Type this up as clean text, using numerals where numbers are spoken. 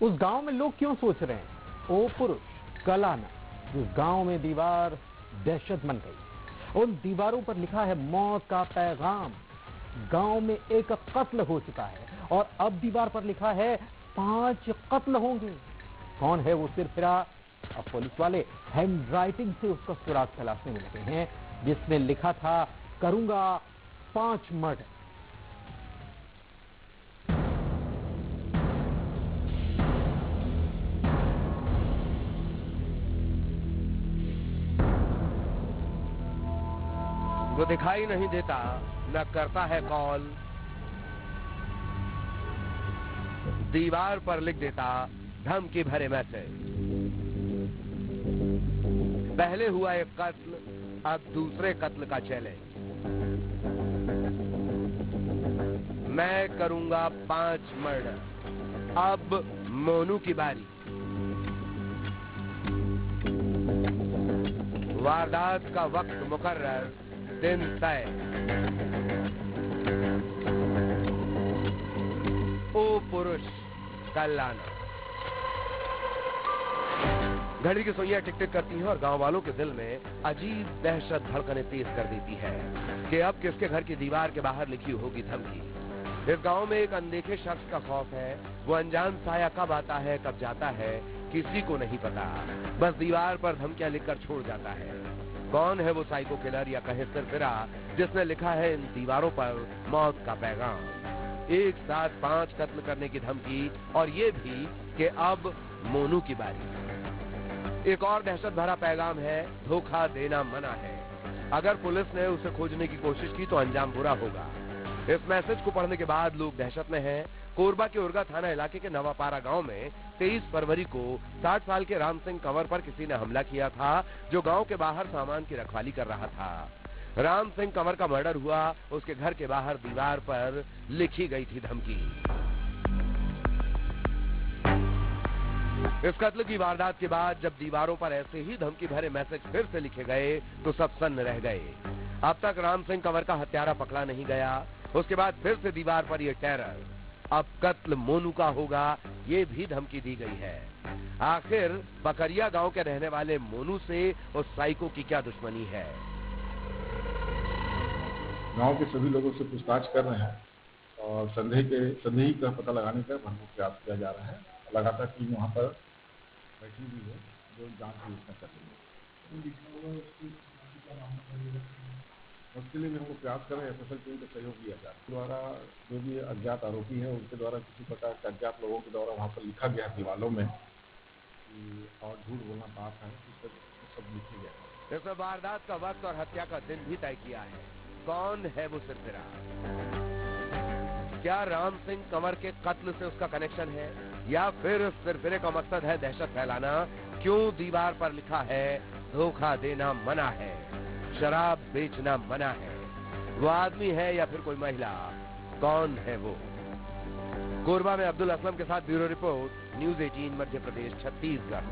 उस गांव में लोग क्यों सोच रहे हैं ओ पुरुष कल आना। उस गांव में दीवार दहशत बन गई। उन दीवारों पर लिखा है मौत का पैगाम। गांव में एक कत्ल हो चुका है और अब दीवार पर लिखा है 5 कत्ल होंगे। कौन है वो सिरफिरा? अब पुलिस वाले हैंड राइटिंग से उसका सुराग तलाशने में लगे हैं, जिसमें लिखा था करूंगा 5 मर्डर। वो दिखाई नहीं देता, न करता है कॉल, दीवार पर लिख देता धमकी भरे मैसेज। पहले हुआ एक कत्ल, अब दूसरे कत्ल का चैलेंज। मैं करूंगा 5 मर्डर, अब मोनू की बारी। वारदात का वक्त मुकर्रर, दिन तय। ओ पुरुष कल आना। घड़ी की सुइयां टिक टिक करती हैं और गांव वालों के दिल में अजीब दहशत धड़कने तेज कर देती है कि अब किसके घर की दीवार के बाहर लिखी होगी धमकी। इस गांव में एक अनदेखे शख्स का खौफ है। वो अनजान साया कब आता है कब जाता है किसी को नहीं पता, बस दीवार पर धमकियां लिखकर छोड़ जाता है। कौन है वो साइको किलर या कहे सिरफिरा जिसने लिखा है इन दीवारों पर मौत का पैगाम। एक साथ 5 कत्ल करने की धमकी और ये भी कि अब मोनू की बारी। एक और दहशत भरा पैगाम है, धोखा देना मना है। अगर पुलिस ने उसे खोजने की कोशिश की तो अंजाम बुरा होगा। इस मैसेज को पढ़ने के बाद लोग दहशत में हैं। कोरबा के उर्गा थाना इलाके के नवापारा गांव में 23 फरवरी को 60 साल के राम सिंह कंवर पर किसी ने हमला किया था, जो गांव के बाहर सामान की रखवाली कर रहा था। राम सिंह कंवर का मर्डर हुआ, उसके घर के बाहर दीवार पर लिखी गई थी धमकी। इस कत्ल की वारदात के बाद जब दीवारों पर ऐसे ही धमकी भरे मैसेज फिर से लिखे गए तो सब सन्न रह गए। अब तक राम सिंह कंवर का हत्यारा पकड़ा नहीं गया। उसके बाद फिर से दीवार पर यह टेरर। अब कत्ल मोनू का होगा, ये भी धमकी दी गई है। आखिर बकरिया गांव के रहने वाले मोनू से उस साइको की क्या दुश्मनी है? गांव के सभी लोगों से पूछताछ कर रहे हैं और संदेही का पता लगाने का भरपूर प्रयास किया जा रहा है। लगातार टीम वहां पर बैठी हुई है जो जांच भी उसमें कर रही है। उसके लिए भी हम लोग प्रयास कर रहे हैं। एसएसएल टीम का सहयोग लिया जाए द्वारा जो भी अज्ञात आरोपी है उनके द्वारा किसी प्रकार के अज्ञात लोगों के द्वारा वहाँ पर लिखा गया दीवारों में और झूठ बोलना पाप है, सब लिखे गए। इस वारदात का वक्त और हत्या का दिन भी तय किया है। कौन है वो सिरफिरा? क्या राम सिंह कंवर के कत्ल से उसका कनेक्शन है या फिर सिरफिरे का मकसद है दहशत फैलाना? क्यों दीवार पर लिखा है धोखा देना मना है, शराब बेचना मना है? वो आदमी है या फिर कोई महिला? कौन है वो? कोरबा में अब्दुल असलम के साथ bureau report, news 18 Madhya Pradesh Chhattisgarh.